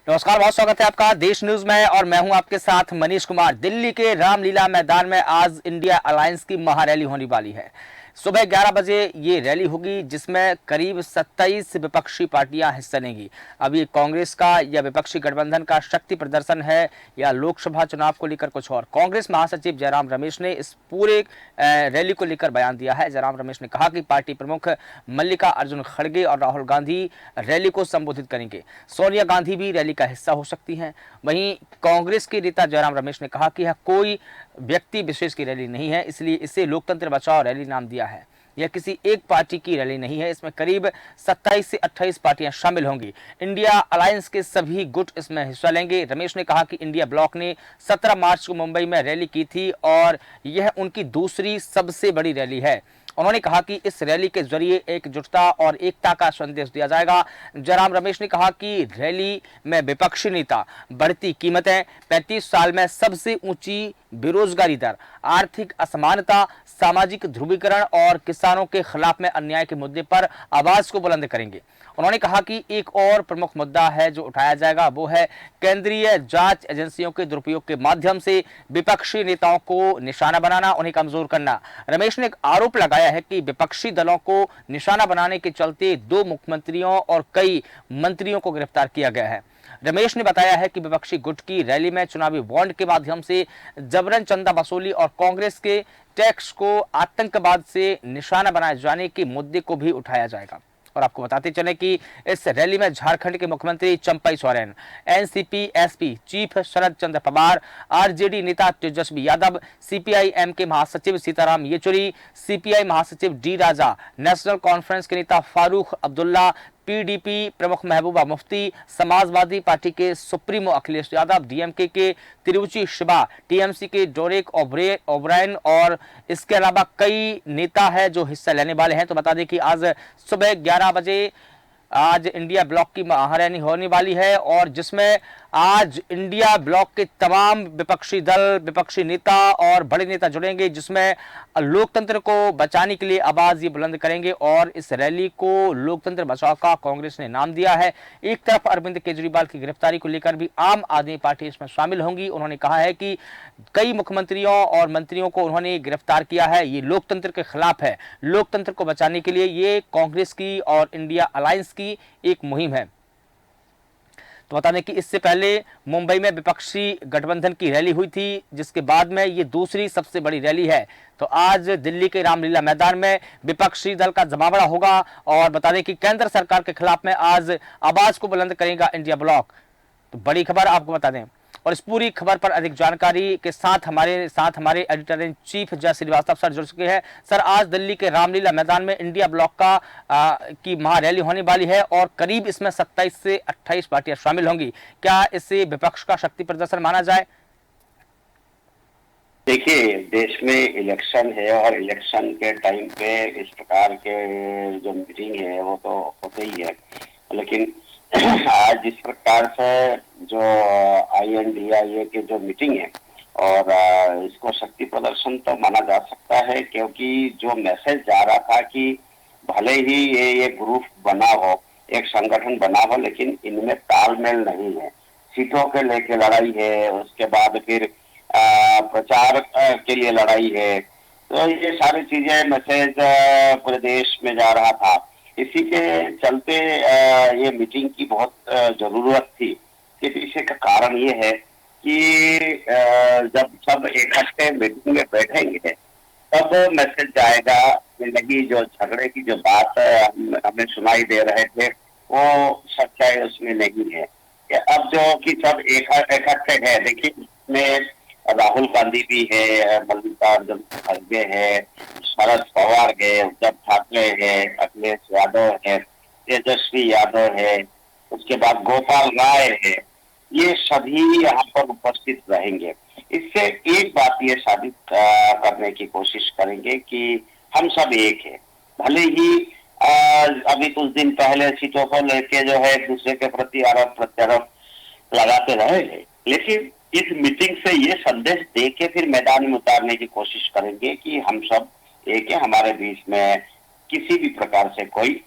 नमस्कार, बहुत स्वागत है आपका देश न्यूज में और मैं हूं आपके साथ मनीष कुमार। दिल्ली के रामलीला मैदान में आज इंडिया अलायंस की महारैली होने वाली है। सुबह 11 बजे ये रैली होगी जिसमें करीब 27 विपक्षी पार्टियां हिस्सा लेंगी। अब ये कांग्रेस का या विपक्षी गठबंधन का शक्ति प्रदर्शन है या लोकसभा चुनाव को लेकर कुछ और। कांग्रेस महासचिव जयराम रमेश ने इस पूरे रैली को लेकर बयान दिया है। जयराम रमेश ने कहा कि पार्टी प्रमुख मल्लिका अर्जुन खड़गे और राहुल गांधी रैली को संबोधित करेंगे। सोनिया गांधी भी रैली का हिस्सा हो सकती हैं। वहीं कांग्रेस के नेता जयराम रमेश ने कहा कि यह कोई व्यक्ति विशेष की रैली नहीं है, इसलिए इसे लोकतंत्र बचाओ रैली नाम दिया है। यह किसी एक पार्टी की रैली नहीं है, इसमें करीब 27 से 28 पार्टियां शामिल होंगी। इंडिया अलायंस के सभी गुट इसमें हिस्सा लेंगे। रमेश ने कहा कि इंडिया ब्लॉक ने 17 मार्च को मुंबई में रैली की थी और यह उनकी दूसरी सबसे बड़ी रैली है। उन्होंने कहा कि इस रैली के जरिए एकजुटता और एकता का संदेश दिया जाएगा। जयराम रमेश ने कहा कि रैली में विपक्षी नेता बढ़ती कीमतें, 35 साल में सबसे ऊंची बेरोजगारी दर, आर्थिक असमानता, सामाजिक ध्रुवीकरण और किसानों के खिलाफ में अन्याय के मुद्दे पर आवाज को बुलंद करेंगे। उन्होंने कहा कि एक और प्रमुख मुद्दा है जो उठाया जाएगा, वो है केंद्रीय जांच एजेंसियों के दुरुपयोग के माध्यम से विपक्षी नेताओं को निशाना बनाना, उन्हें कमजोर करना। रमेश ने एक आरोप लगाया है कि विपक्षी दलों को निशाना बनाने के चलते 2 मुख्यमंत्रियों और कई मंत्रियों को गिरफ्तार किया गया है। रमेश ने बताया है कि विपक्षी गुट की रैली में चुनावी बॉन्ड के माध्यम से जबरन चंदा वसूली और कांग्रेस के टैक्स को आतंकवाद से निशाना बनाए जाने के मुद्दे को भी उठाया जाएगा। और आपको बताते चले कि इस रैली में झारखंड के मुख्यमंत्री Champai Soren, NCP SP chief Sharad Chandra Pawar, RJD नेता तेजस्वी यादव, सीपीआई-एम के महासचिव सीताराम येचुरी, सीपीआई महासचिव डी राजा, नेशनल कॉन्फ्रेंस के नेता फारूक अब्दुल्ला, पीडीपी प्रमुख महबूबा मुफ्ती, समाजवादी पार्टी के सुप्रीमो अखिलेश यादव, डीएमके के तिरुचि शिवा, टीएमसी के डोरेक ओब्रायन और इसके अलावा कई नेता है जो हिस्सा लेने वाले हैं। तो बता दें कि आज सुबह 11 बजे आज इंडिया ब्लॉक की महारैली होने वाली है और जिसमें आज इंडिया ब्लॉक के तमाम विपक्षी दल, विपक्षी नेता और बड़े नेता जुड़ेंगे, जिसमें लोकतंत्र को बचाने के लिए आवाज ये बुलंद करेंगे। और इस रैली को लोकतंत्र बचाओ का कांग्रेस ने नाम दिया है। एक तरफ अरविंद केजरीवाल की गिरफ्तारी को लेकर भी आम आदमी पार्टी इसमें शामिल होंगी। उन्होंने कहा है कि कई मुख्यमंत्रियों और मंत्रियों को उन्होंने गिरफ्तार किया है, ये लोकतंत्र के खिलाफ है। लोकतंत्र को बचाने के लिए ये कांग्रेस की और इंडिया अलायंस की एक मुहिम है। तो बता दें कि इससे पहले मुंबई में विपक्षी गठबंधन की रैली हुई थी, जिसके बाद में ये दूसरी सबसे बड़ी रैली है। तो आज दिल्ली के रामलीला मैदान में विपक्षी दल का जमावड़ा होगा और बता दें कि केंद्र सरकार के खिलाफ में आज आवाज को बुलंद करेगा इंडिया ब्लॉक। तो बड़ी खबर आपको बता दें और इस पूरी खबर पर अधिक जानकारी के साथ हमारे एडिटर इन चीफ जय श्रीवास्तव सर जुड़ चुके हैं। सर, आज दिल्ली के रामलीला मैदान में इंडिया ब्लॉक की महारैली होने वाली है और करीब इसमें 27 से 28 पार्टियां शामिल होंगी। क्या इसे विपक्ष का शक्ति प्रदर्शन माना जाए? देखिए, देश में इलेक्शन है और इलेक्शन के टाइम पे इस प्रकार के जो मीटिंग है वो तो होते ही है, लेकिन आज जिस प्रकार से जो INDIA की जो मीटिंग है और इसको शक्ति प्रदर्शन तो माना जा सकता है, क्योंकि जो मैसेज जा रहा था कि भले ही ये ग्रुप बना हो, एक संगठन बना हो, लेकिन इनमें तालमेल नहीं है। सीटों के लेके लड़ाई है, उसके बाद फिर प्रचार के लिए लड़ाई है। तो ये सारी चीजें मैसेज पूरे देश में जा रहा था। इसी के चलते ये मीटिंग की बहुत जरूरत थी। के पीछे का कारण ये है कि जब सब इकट्ठे मीटिंग में बैठेंगे तब मैसेज जाएगा कि नहीं, जो झगड़े की जो बात हमें सुनाई दे रहे थे वो सच्चाई उसमें नहीं है। अब जो कि सब इकट्ठे है, देखिए इसमें राहुल गांधी भी है, मल्लिकार्जुन खड़गे है, शरद पवार है, उद्धव ठाकरे है, अखिलेश यादव है, तेजस्वी यादव है, उसके बाद गोपाल राय है। ये सभी यहाँ पर उपस्थित रहेंगे। इससे एक बात ये साबित करने की कोशिश करेंगे कि हम सब एक है। भले ही अभी कुछ दिन पहले सीटों को लेके जो है एक दूसरे के प्रति आरोप प्रत्यारोप लगाते रहे हैं, लेकिन इस मीटिंग से ये संदेश दे के फिर मैदान में उतारने की कोशिश करेंगे कि हम सब एक है, हमारे बीच में किसी भी प्रकार से कोई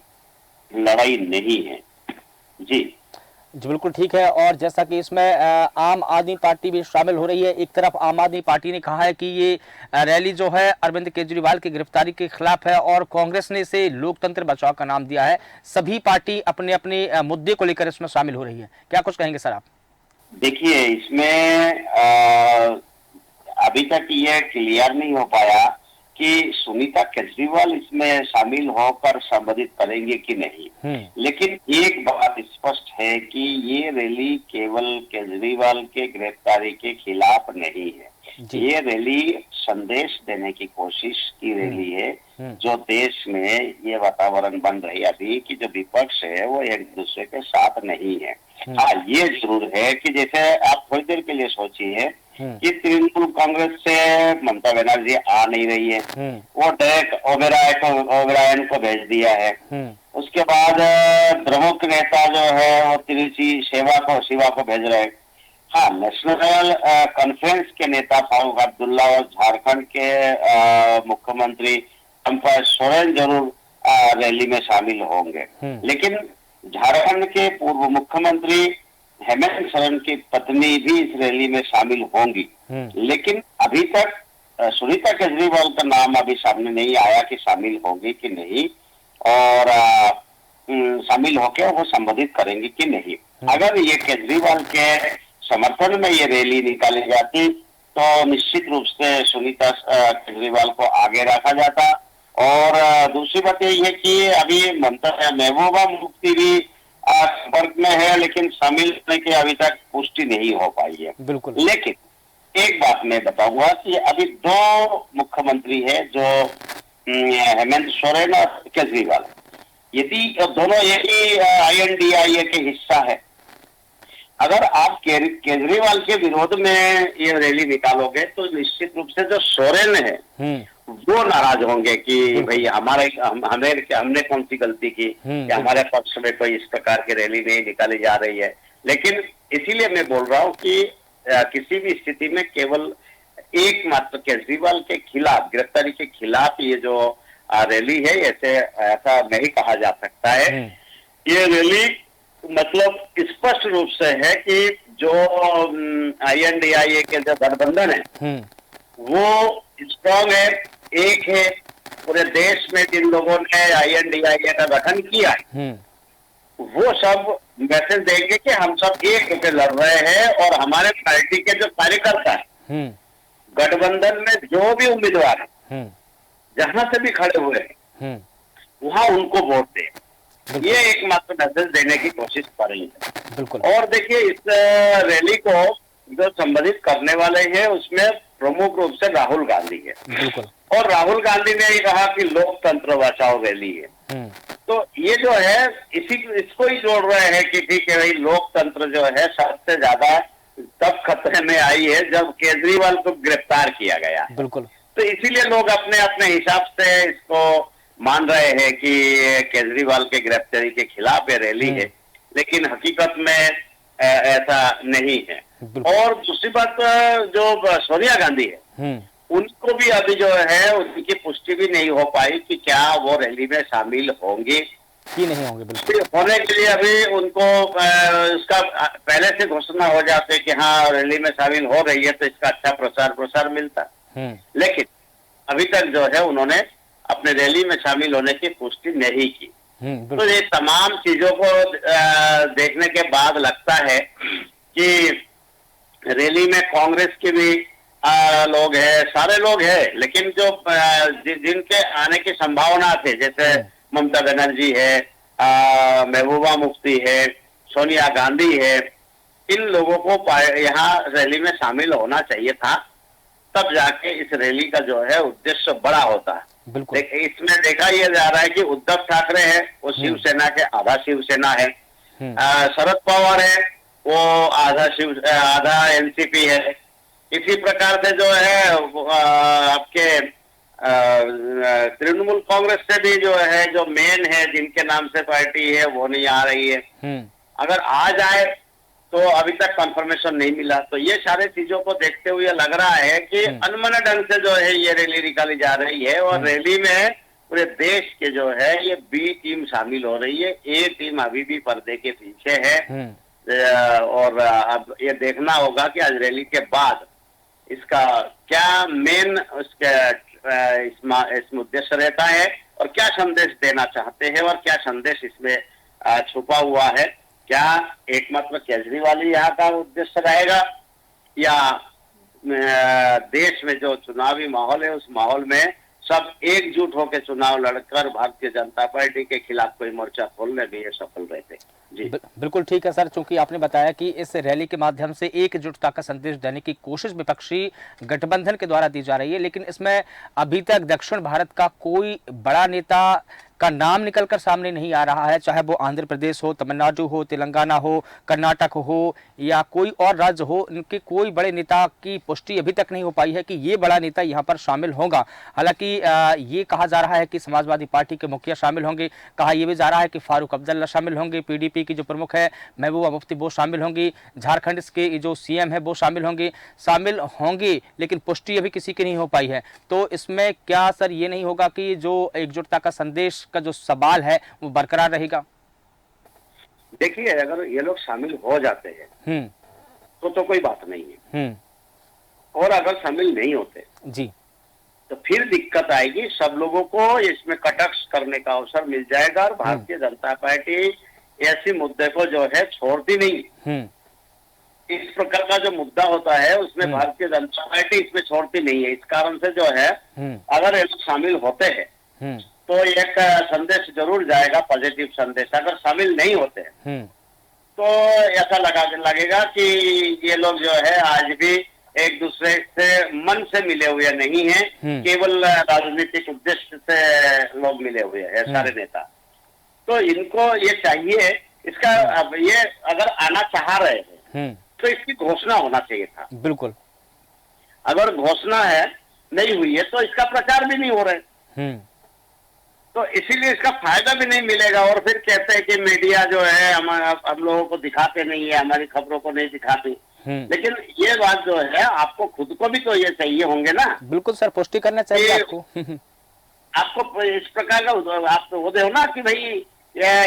लड़ाई नहीं है। जी जी बिल्कुल ठीक है। और जैसा कि इसमें आम आदमी पार्टी भी शामिल हो रही है। एक तरफ आम आदमी पार्टी ने कहा है कि ये रैली जो है अरविंद केजरीवाल की गिरफ्तारी के खिलाफ है और कांग्रेस ने इसे लोकतंत्र बचाओ का नाम दिया है। सभी पार्टी अपने अपने मुद्दे को लेकर इसमें शामिल हो रही है। क्या कुछ कहेंगे सर आप? देखिए, इसमें अभी तक ये क्लियर नहीं हो पाया कि सुनीता केजरीवाल इसमें शामिल होकर संबोधित करेंगे कि नहीं। लेकिन एक बात स्पष्ट है कि ये रैली केवल केजरीवाल के गिरफ्तारी के खिलाफ नहीं है। ये रैली संदेश देने की कोशिश की रैली है, जो देश में ये वातावरण बन रही है अभी कि जो विपक्ष है वो एक दूसरे के साथ नहीं है। हाँ, ये जरूर है कि जैसे आप थोड़ी देर के लिए सोचिए कि तृणमूल कांग्रेस से ममता बनर्जी आ नहीं रही है, वो डायरेक्ट ओबेरॉयन को भेज दिया है। उसके बाद द्रमुक नेता जो है वो तिरुचि शिवा को भेज रहे हैं। हाँ, नेशनल कॉन्फ्रेंस के नेता फारूक अब्दुल्ला और झारखंड के मुख्यमंत्री चंपा सोरेन जरूर रैली में शामिल होंगे। लेकिन झारखंड के पूर्व मुख्यमंत्री हेमंत सोरेन की पत्नी भी इस रैली में शामिल होंगी। लेकिन अभी तक सुनीता केजरीवाल का नाम अभी सामने नहीं आया कि शामिल होंगी कि नहीं, और शामिल होकर वो संबोधित करेंगे कि नहीं। अगर ये केजरीवाल के समर्थन में ये रैली निकाली जाती तो निश्चित रूप से सुनीता केजरीवाल को आगे रखा जाता। और दूसरी बात यही है कि अभी महबूबा मुफ्ती भी संपर्क में है, लेकिन शामिल होने की अभी तक पुष्टि नहीं हो पाई है। बिल्कुल। लेकिन एक बात मैं बताऊंगा कि अभी दो मुख्यमंत्री है जो हेमंत सोरेन और केजरीवाल, यदि दोनों यही INDIA के हिस्सा है, अगर आप केजरीवाल के विरोध में ये रैली निकालोगे तो निश्चित रूप से जो सोरेन है वो नाराज होंगे कि भाई हमने कौन सी गलती की कि हमारे पक्ष में कोई इस प्रकार की रैली नहीं निकाली जा रही है। लेकिन इसीलिए मैं बोल रहा हूँ कि किसी भी स्थिति में केवल एकमात्र केजरीवाल के खिलाफ, गिरफ्तारी के खिलाफ ये जो रैली है, ऐसा नहीं कहा जा सकता है। ये रैली मतलब स्पष्ट रूप से है कि जो INDIA के जो गठबंधन है वो स्ट्रॉन्ग है, एक है। पूरे देश में जिन लोगों ने INDIA का गठन किया है वो सब मैसेज देंगे कि हम सब एक होकर लड़ रहे हैं, और हमारे पार्टी के जो कार्यकर्ता है गठबंधन में जो भी उम्मीदवार है जहां से भी खड़े हुए हैं वहां उनको वोट दें। ये एकमात्र मैसेज देने की कोशिश कर रही है। बिल्कुल। और देखिए, इस रैली को जो संबोधित करने वाले हैं उसमें प्रमुख रूप से राहुल गांधी है। बिल्कुल। और राहुल गांधी ने ये कहा कि लोकतंत्र बचाओ रैली है। तो ये जो है इसको ही जोड़ रहे हैं कि ठीक है भाई, लोकतंत्र जो है सबसे ज्यादा तब खतरे में आई है जब केजरीवाल को गिरफ्तार किया गया। बिल्कुल। तो इसीलिए लोग अपने अपने हिसाब से इसको मान रहे हैं कि केजरीवाल के गिरफ्तारी के खिलाफ ये रैली है, लेकिन हकीकत में ऐसा नहीं है। और दूसरी बात, जो सोनिया गांधी है उनको भी अभी जो है उनकी पुष्टि भी नहीं हो पाई कि क्या वो रैली में शामिल होंगे कि नहीं होंगे। बिल्कुल। होने के लिए अभी उनको उसका पहले से घोषणा हो जाते कि हाँ रैली में शामिल हो रही है तो इसका अच्छा प्रसार मिलता। लेकिन अभी तक जो है उन्होंने अपने रैली में शामिल होने की पुष्टि नहीं की। तो ये तमाम चीजों को देखने के बाद लगता है कि रैली में कांग्रेस के भी लोग हैं, सारे लोग हैं, लेकिन जो जिनके आने की संभावना थे, जैसे ममता बनर्जी है, महबूबा मुफ्ती है, सोनिया गांधी है, इन लोगों को यहाँ रैली में शामिल होना चाहिए था, तब जाके इस रैली का जो है उद्देश्य बड़ा होता है। बिल्कुल। इसमें देखा यह जा रहा है कि उद्धव ठाकरे है वो शिवसेना के आधा शिवसेना है, शरद पवार है वो आधा NCP है। इसी प्रकार से जो है आपके तृणमूल कांग्रेस से भी जो है, जो मेन है जिनके नाम से पार्टी है वो नहीं आ रही है। अगर आ जाए तो अभी तक कंफर्मेशन नहीं मिला। तो ये सारे चीजों को देखते हुए लग रहा है कि अनमने ढंग से जो है ये रैली निकाली जा रही है, और रैली में पूरे देश के जो है ये B टीम शामिल हो रही है। A टीम अभी भी पर्दे के पीछे है। और अब ये देखना होगा कि आज रैली के बाद इसका क्या मेन इसमें उद्देश्य रहता है और क्या संदेश देना चाहते हैं और क्या संदेश इसमें छुपा हुआ है। क्या एकमात्र केजरीवाल ही यहाँ का उद्देश्य रहेगा या देश में जो चुनावी माहौल है उस माहौल में सब एकजुट होकर चुनाव लड़कर भारतीय जनता पार्टी के खिलाफ कोई मोर्चा खोलने में ये सफल रहते। जी बिल्कुल ठीक है सर, चूंकि आपने बताया कि इस रैली के माध्यम से एकजुटता का संदेश देने की कोशिश विपक्षी गठबंधन के द्वारा दी जा रही है, लेकिन इसमें अभी तक दक्षिण भारत का कोई बड़ा नेता का नाम निकलकर सामने नहीं आ रहा है, चाहे वो आंध्र प्रदेश हो, तमिलनाडु हो, तेलंगाना हो, कर्नाटक हो या कोई और राज्य हो, इनके कोई बड़े नेता की पुष्टि अभी तक नहीं हो पाई है कि ये बड़ा नेता यहाँ पर शामिल होगा। हालांकि ये कहा जा रहा है कि समाजवादी पार्टी के मुखिया शामिल होंगे, कहा यह भी जा रहा है कि फारूक अब्दुल्ला शामिल होंगे, पीडीपी की जो प्रमुख है महबूबा मुफ्ती वो शामिल होंगी, झारखंड के जो सीएम है वो शामिल होंगे, लेकिन पुष्टि अभी किसी की नहीं हो पाई है। तो इसमें क्या सर ये नहीं होगा कि जो एकजुटता का संदेश का जो सवाल है वो बरकरार रहेगा? देखिए, अगर ये लोग शामिल हो जाते हैं तो कोई बात नहीं है, और अगर शामिल नहीं होते जी तो फिर दिक्कत आएगी। सब लोगों को इसमें कटाक्ष करने का अवसर मिल जाएगा और भारतीय जनता पार्टी ऐसे मुद्दे को जो है छोड़ती नहीं। इस प्रकार का जो मुद्दा होता है उसमें भारतीय जनता पार्टी इसमें छोड़ती नहीं है। इस कारण से जो है अगर शामिल होते हैं तो एक संदेश जरूर जाएगा, पॉजिटिव संदेश। अगर शामिल नहीं होते तो ऐसा लगेगा कि ये लोग जो है आज भी एक दूसरे से मन से मिले हुए नहीं है, केवल राजनीतिक उद्देश्य से लोग मिले हुए हैं सारे नेता। तो इनको ये चाहिए, इसका अब ये अगर आना चाह रहे हैं तो इसकी घोषणा होना चाहिए था। बिल्कुल, अगर घोषणा है नहीं हुई है तो इसका प्रचार भी नहीं हो रहा है, तो इसीलिए इसका फायदा भी नहीं मिलेगा। और फिर कहते हैं कि मीडिया जो है हम लोगों को दिखाते नहीं है, हमारी खबरों को नहीं दिखाती। लेकिन ये बात जो है आपको खुद को भी तो ये चाहिए होंगे ना। बिल्कुल सर, पुष्टि करना चाहिए आपको। आपको इस प्रकार का आप तो वो दे हो ना कि भाई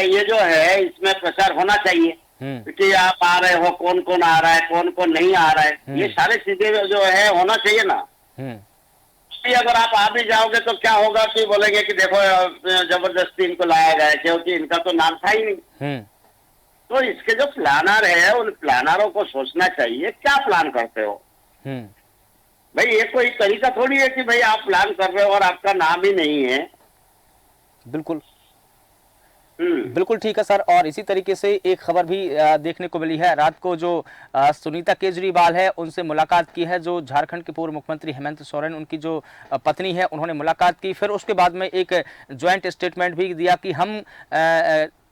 ये जो है इसमें प्रचार होना चाहिए कि आप आ रहे हो, कौन कौन आ रहा है, कौन कौन नहीं आ रहा है, ये सारी चीजें जो है होना चाहिए ना। अगर आप आ भी जाओगे तो क्या होगा कि बोलेंगे कि देखो जबरदस्ती इनको लाया गया, क्योंकि इनका तो नाम था ही नहीं। तो इसके जो प्लानर है उन प्लानरों को सोचना चाहिए क्या प्लान करते हो भाई। ये कोई तरीका थोड़ी है कि भाई आप प्लान कर रहे हो और आपका नाम ही नहीं है। बिल्कुल बिल्कुल ठीक है सर। और इसी तरीके से एक खबर भी देखने को मिली है, रात को जो सुनीता केजरीवाल है उनसे मुलाकात की है, जो झारखंड के पूर्व मुख्यमंत्री हेमंत सोरेन उनकी जो पत्नी है उन्होंने मुलाकात की। फिर उसके बाद में एक ज्वाइंट स्टेटमेंट भी दिया कि हम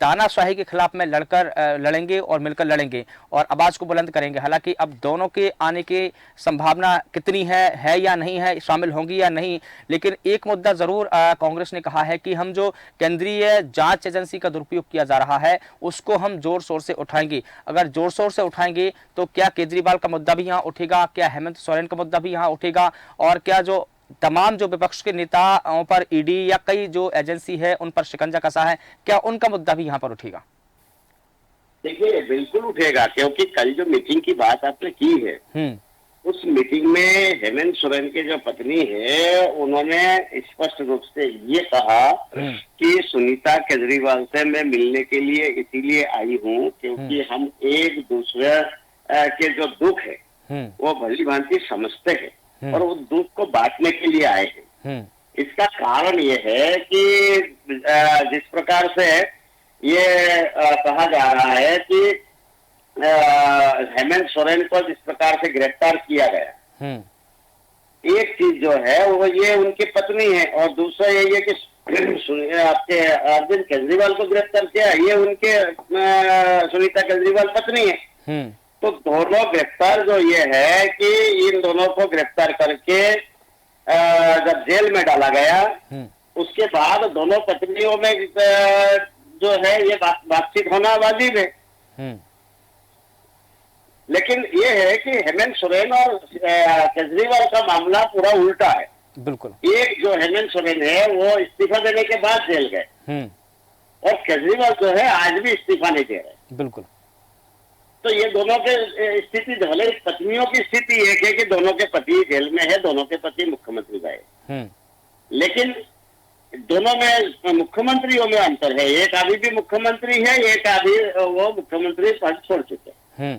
तानाशाही के खिलाफ में लड़ेंगे और मिलकर लड़ेंगे और आवाज को बुलंद करेंगे। हालांकि अब दोनों के आने की संभावना कितनी है या नहीं है, शामिल होंगी या नहीं, लेकिन एक मुद्दा जरूर कांग्रेस ने कहा है कि हम जो केंद्रीय जांच एजेंसी का दुरुपयोग किया जा रहा है उसको हम जोर शोर से उठाएंगे। अगर जोर शोर से उठाएंगे तो क्या केजरीवाल का मुद्दा भी यहाँ उठेगा, क्या हेमंत सोरेन का मुद्दा भी यहाँ उठेगा, और क्या जो तमाम जो विपक्ष के नेताओं पर ईडी या कई जो एजेंसी है उन पर शिकंजा कसा है, क्या उनका मुद्दा भी यहाँ पर उठेगा? देखिए, बिल्कुल उठेगा, क्योंकि कल जो मीटिंग की बात आपने की है उस मीटिंग में हेमंत सोरेन की जो पत्नी है उन्होंने स्पष्ट रूप से ये कहा कि सुनीता केजरीवाल से मैं मिलने के लिए इसीलिए आई हूँ क्योंकि हम एक दूसरे के जो दुख है वो भली भांति समझते हैं और उस दुख को बांटने के लिए आए हैं। इसका कारण ये है कि जिस प्रकार से ये कहा जा रहा है कि हेमंत सोरेन को जिस प्रकार से गिरफ्तार किया गया, एक चीज जो है वो ये उनकी पत्नी है और दूसरा ये कि आपके अरविंद केजरीवाल को गिरफ्तार किया, ये उनके सुनीता केजरीवाल पत्नी है। तो दोनों गिरफ्तार जो ये है कि इन दोनों को गिरफ्तार करके जब जेल में डाला गया उसके बाद दोनों पत्नियों में जो है ये बातचीत होना वाजिब है। लेकिन ये है कि हेमंत सोरेन और केजरीवाल का मामला पूरा उल्टा है। बिल्कुल, एक जो हेमंत सोरेन है वो इस्तीफा देने के बाद जेल गए और केजरीवाल जो है आज भी इस्तीफा नहीं दे रहे। बिल्कुल, तो ये दोनों के स्थिति, भले पत्नियों की स्थिति एक है कि दोनों के पति जेल में है, दोनों के पति मुख्यमंत्री गए, लेकिन दोनों में मुख्यमंत्रियों में अंतर है। एक अभी भी मुख्यमंत्री है, एक अभी वो मुख्यमंत्री पद छोड़ चुके हैं।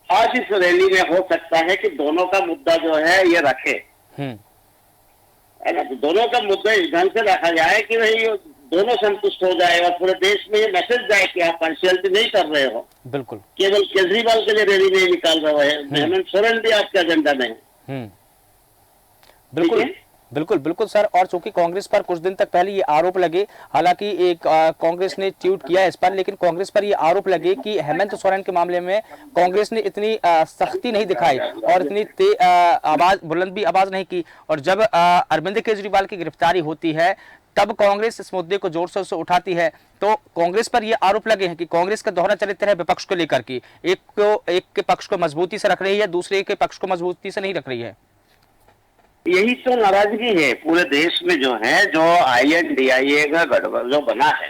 आज इस रैली में हो सकता है कि दोनों का मुद्दा जो है ये रखे, है ना, तो दोनों का मुद्दा इस ढंग से रखा जाए कि भाई दोनों संतुष्ट हो जाए और पूरे देश में ये मैसेज जाए कि आप पार्शियलिटी नहीं कर रहे हो। बिल्कुल। केवल केजरीवाल के लिए रैली नहीं निकाल रहे हैं, हेमंत सोरेन भी आपके एजेंडा में है। बिल्कुल बिल्कुल बिल्कुल सर। और चूंकि कांग्रेस पर कुछ दिन तक पहले ये आरोप लगे, हालांकि एक कांग्रेस ने ट्वीट किया इस पर, लेकिन कांग्रेस पर ये आरोप लगे कि हेमंत सोरेन के मामले में कांग्रेस ने इतनी सख्ती नहीं दिखाई और इतनी आवाज बुलंद भी आवाज नहीं की, और जब अरविंद केजरीवाल की गिरफ्तारी होती है तब कांग्रेस इस मुद्दे को जोर शोर से उठाती है। तो कांग्रेस पर ये आरोप लगे हैं कि कांग्रेस का दोहरा चरित्र है विपक्ष को लेकर के, एक के पक्ष को मजबूती से रख रही है, दूसरे के पक्ष को मजबूती से नहीं रख रही है। यही तो नाराजगी है पूरे देश में जो है, जो INDIA का गठबंधन जो बना है,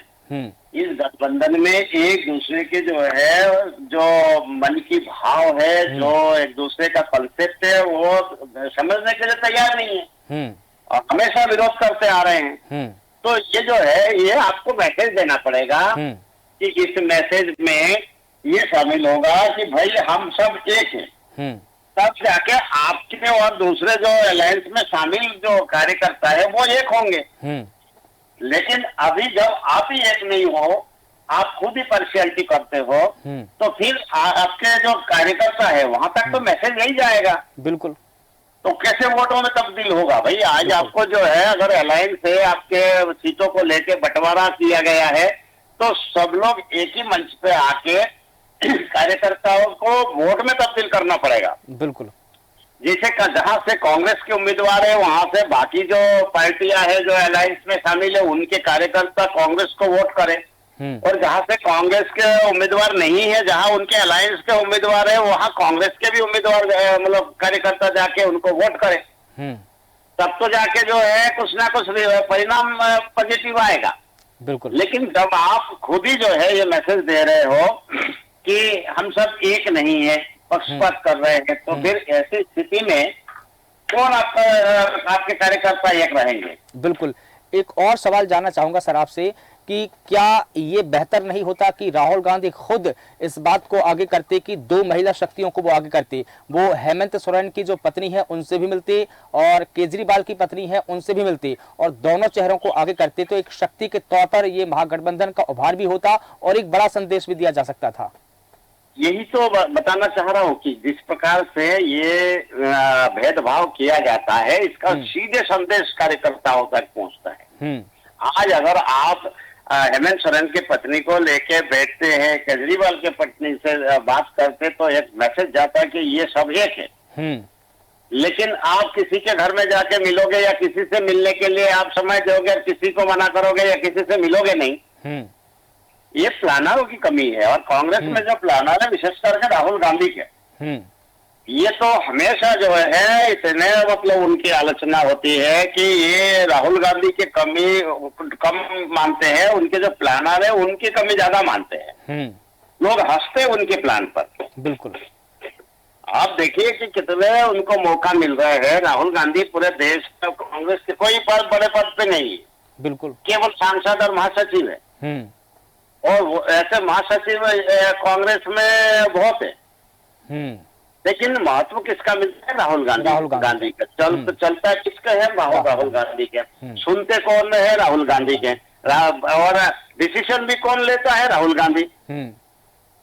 इस गठबंधन में एक दूसरे के जो है, जो मन की भाव है, जो एक दूसरे का कंसेप्ट है, वो समझने के लिए तैयार नहीं है और हमेशा विरोध करते आ रहे हैं। तो ये जो है, ये आपको मैसेज देना पड़ेगा कि इस मैसेज में ये शामिल होगा कि भाई हम सब एक हैं, तब जाके आपके और दूसरे जो अलायंस में शामिल जो कार्यकर्ता है वो एक होंगे। लेकिन अभी जब आप ही एक नहीं हो, आप खुद ही पार्शियलिटी करते हो, तो फिर आपके जो कार्यकर्ता है वहां तक तो मैसेज नहीं जाएगा। बिल्कुल। तो कैसे वोटों में तब्दील होगा भाई? आज आपको जो है, अगर अलायंस है, आपके सीटों को लेके बंटवारा किया गया है, तो सब लोग एक ही मंच पे आके कार्यकर्ताओं को वोट में तब्दील करना पड़ेगा। बिल्कुल। जैसे जहां से कांग्रेस के उम्मीदवार है, वहां से बाकी जो पार्टियां है जो अलायंस में शामिल है, उनके कार्यकर्ता कांग्रेस को वोट करें, और जहां से कांग्रेस के उम्मीदवार नहीं है, जहां उनके अलायंस के उम्मीदवार है, वहां कांग्रेस के भी उम्मीदवार मतलब कार्यकर्ता जाके उनको वोट करें, तब तो जाके जो है कुछ ना कुछ परिणाम पॉजिटिव आएगा। बिल्कुल। लेकिन जब आप खुद ही जो है ये मैसेज दे रहे हो कि हम सब एक नहीं है, पक्षपात कर रहे हैं, तो फिर ऐसी स्थिति में कौन आपके कार्यकर्ता एक रहेंगे? बिल्कुल। एक और सवाल जानना चाहूंगा सर आपसे कि क्या ये बेहतर नहीं होता कि राहुल गांधी खुद इस बात को आगे करते कि दो महिला शक्तियों को वो आगे करते, वो हेमंत सोरेन की जो पत्नी है उनसे भी मिलते और केजरीवाल की पत्नी है उनसे भी मिलते और दोनों चेहरों को आगे करते, तो एक शक्ति के तौर पर ये महागठबंधन का उभार भी होता और एक बड़ा संदेश भी दिया जा सकता था। यही तो बताना चाह रहा हूँ कि जिस प्रकार से ये भेदभाव किया जाता है, इसका सीधे संदेश कार्यकर्ताओं तक पहुंचता है। आज अगर आप हेमंत सोरेन की पत्नी को लेके बैठते हैं, केजरीवाल के पत्नी से बात करते, तो एक मैसेज जाता है कि ये सब एक है। लेकिन आप किसी के घर में जाके मिलोगे या किसी से मिलने के लिए आप समय दोगे, किसी को मना करोगे या किसी से मिलोगे नहीं, ये प्लानरों की कमी है। और कांग्रेस में जो प्लानर है, विशेष करके राहुल गांधी के, ये तो हमेशा जो है इतने मतलब उनकी आलोचना होती है कि ये राहुल गांधी की कमी कम मानते हैं, उनके जो प्लानर है उनकी कमी ज्यादा मानते हैं। लोग हंसते हैं उनके प्लान पर। बिल्कुल। आप देखिए कि कितने उनको मौका मिल रहे हैं। राहुल गांधी पूरे देश में कांग्रेस के कोई पद, बड़े पद पे नहीं है, बिल्कुल, केवल सांसद और महासचिव है। और ऐसे महासचिव कांग्रेस में बहुत है, लेकिन महत्व किसका मिलता है? राहुल गांधी का। चलता किसका है? राहुल गांधी के। सुनते कौन है? राहुल गांधी के। और डिसीजन भी कौन लेता है? राहुल गांधी।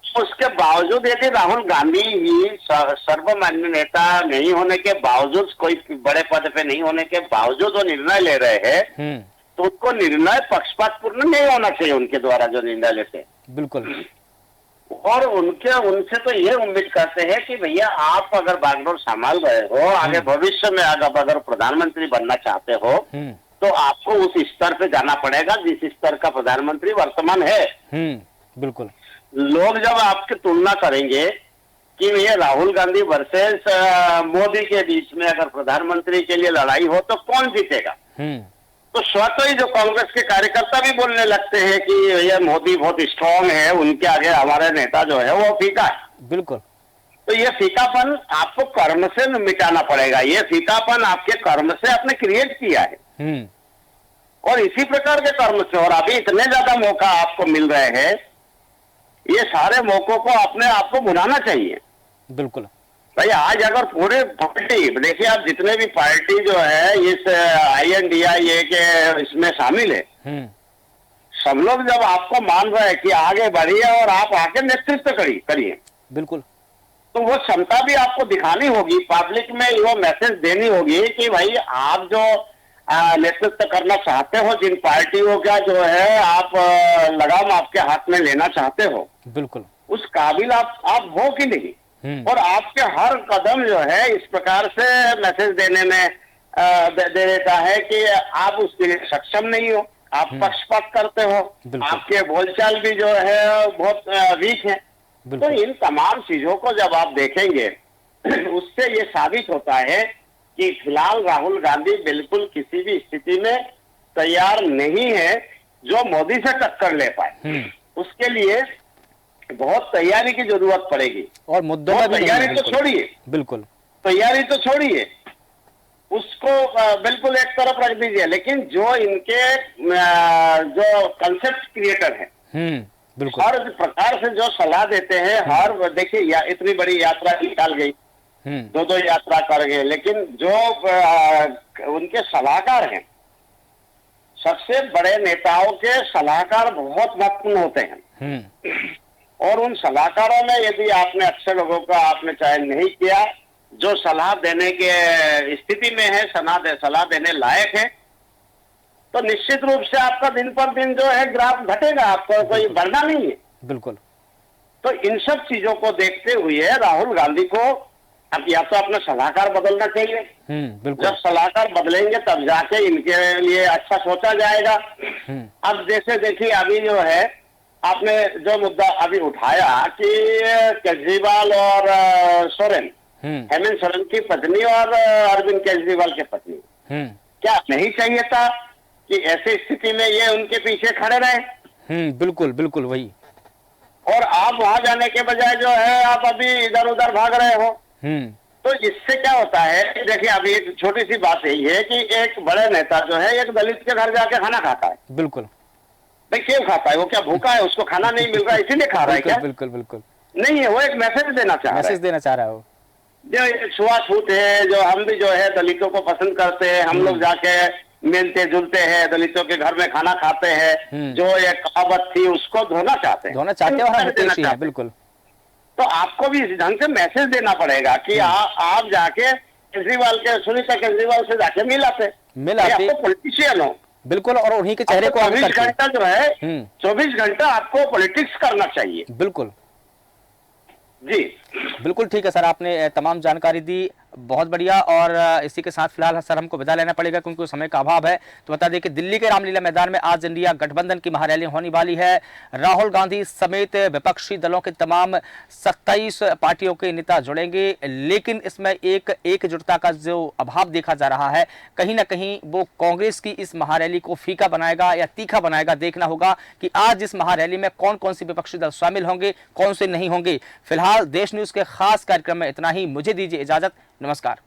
उसके बावजूद यदि राहुल गांधी ही सर्वमान्य नेता नहीं होने के बावजूद, कोई बड़े पद पे नहीं होने के बावजूद वो निर्णय ले रहे हैं, तो उनको निर्णय पक्षपातपूर्ण नहीं होना चाहिए उनके द्वारा जो निर्णय लेते हैं। बिल्कुल। और उनसे तो ये उम्मीद करते हैं कि भैया आप अगर बागडोर संभाल रहे हो, आगे भविष्य में अगर प्रधानमंत्री बनना चाहते हो, तो आपको उस स्तर पे जाना पड़ेगा जिस स्तर का प्रधानमंत्री वर्तमान है। बिल्कुल। लोग जब आपकी तुलना करेंगे कि ये राहुल गांधी वर्सेस मोदी के बीच में अगर प्रधानमंत्री के लिए लड़ाई हो तो कौन जीतेगा, तो स्वतः ही जो कांग्रेस के कार्यकर्ता भी बोलने लगते हैं कि ये मोदी बहुत स्ट्रांग है, उनके आगे हमारे नेता जो है वो फीका है। बिल्कुल। तो ये फीकापन आपको कर्म से मिटाना पड़ेगा। ये फीकापन आपके कर्म से आपने क्रिएट किया है, हम्म। और इसी प्रकार के कर्म से, और अभी इतने ज्यादा मौका आपको मिल रहे हैं, ये सारे मौकों को अपने आप को भुनाना चाहिए। बिल्कुल। भाई आज अगर पूरे पार्टी, देखिए आप जितने भी पार्टी जो है इस INDIA के इसमें शामिल है, हम्म। सब लोग जब आपको मान रहे हैं कि आगे बढ़िए और आप आके नेतृत्व करिए, बिल्कुल। तो वो क्षमता भी आपको दिखानी होगी, पब्लिक में वो मैसेज देनी होगी कि भाई आप जो नेतृत्व करना चाहते हो, जिन पार्टियों का जो है आप लगाम आपके हाथ में लेना चाहते हो, बिल्कुल। उस काबिल आप हो कि नहीं। और आपके हर कदम जो है इस प्रकार से मैसेज देने में दे देता है कि आप उसके लिए सक्षम नहीं हो, आप पक्षपात करते हो, आपके बोलचाल भी जो है बहुत वीक है। तो इन तमाम चीजों को जब आप देखेंगे उससे ये साबित होता है कि फिलहाल राहुल गांधी बिल्कुल किसी भी स्थिति में तैयार नहीं है जो मोदी से टक्कर ले पाए। उसके लिए बहुत तैयारी की जरूरत पड़ेगी, और मुद्दों में तैयारी तो छोड़िए, बिल्कुल तैयारी तो छोड़िए, उसको बिल्कुल एक तरफ रख दीजिए, लेकिन जो इनके जो कंसेप्ट क्रिएटर है, बिल्कुल, हर प्रकार से जो सलाह देते हैं, हर देखिए इतनी बड़ी यात्रा निकाल गई, 2-2 यात्रा कर गए, लेकिन जो उनके सलाहकार हैं, सबसे बड़े नेताओं के सलाहकार बहुत महत्वपूर्ण होते हैं। और उन सलाहकारों में यदि आपने अच्छे लोगों का आपने चयन नहीं किया, जो सलाह देने के स्थिति में है, सलाह देने लायक है, तो निश्चित रूप से आपका दिन पर दिन जो है ग्राफ घटेगा, आपको कोई बढ़ना नहीं है। बिल्कुल। तो इन सब चीजों को देखते हुए राहुल गांधी को अब या तो अपना सलाहकार बदलना चाहिए, जब सलाहकार बदलेंगे तब जाके इनके लिए अच्छा सोचा जाएगा। अब जैसे देखिए अभी जो है आपने जो मुद्दा अभी उठाया कि केजरीवाल और सोरेन, हेमंत सोरेन की पत्नी और अरविंद केजरीवाल की पत्नी, क्या नहीं चाहिए था कि ऐसी स्थिति में ये उनके पीछे खड़े रहे? बिल्कुल बिल्कुल वही। और आप वहां जाने के बजाय जो है आप अभी इधर उधर भाग रहे हो। तो इससे क्या होता है, देखिए अभी एक छोटी सी बात यही है कि एक बड़े नेता जो है एक दलित के घर जाके खाना खाता है। बिल्कुल। भाई क्यों खाता है? वो क्या भूखा है, उसको खाना नहीं मिल रहा है इसीलिए खा रहा है क्या? बिल्कुल बिल्कुल नहीं है, वो एक मैसेज देना चाह रहा है, मैसेज देना चाह रहा है वो। जो छुआछूत है, जो हम भी जो है दलितों को पसंद करते हैं, हम लोग जाके मिलते जुलते हैं, दलितों के घर में खाना खाते हैं, जो एक कहावत थी उसको धोना चाहते हैं। बिल्कुल। तो आपको भी इस ढंग से मैसेज देना पड़ेगा कि आप जाके केजरीवाल के, सुनीता केजरीवाल से जाके मिलाते पॉलिटिशियन हो। बिल्कुल। और उन्हीं के चेहरे को 24 घंटा जो है 24 घंटा आपको पॉलिटिक्स करना चाहिए। बिल्कुल जी बिल्कुल ठीक है सर, आपने तमाम जानकारी दी, बहुत बढ़िया। और इसी के साथ फिलहाल सर हमको विदा लेना पड़ेगा क्योंकि समय का अभाव है। तो बता दें कि दिल्ली के रामलीला मैदान में आज इंडिया गठबंधन की महारैली होने वाली है। राहुल गांधी समेत विपक्षी दलों के तमाम 27 पार्टियों के नेता जुड़ेंगे, लेकिन इसमें एक एकजुटता का जो अभाव देखा जा रहा है, कहीं ना कहीं वो कांग्रेस की इस महारैली को फीका बनाएगा या तीखा बनाएगा। देखना होगा कि आज इस महारैली में कौन कौन सी विपक्षी दल शामिल होंगे, कौन से नहीं होंगे। फिलहाल देश न्यूज के खास कार्यक्रम में इतना ही। मुझे दीजिए इजाजत, नमस्कार।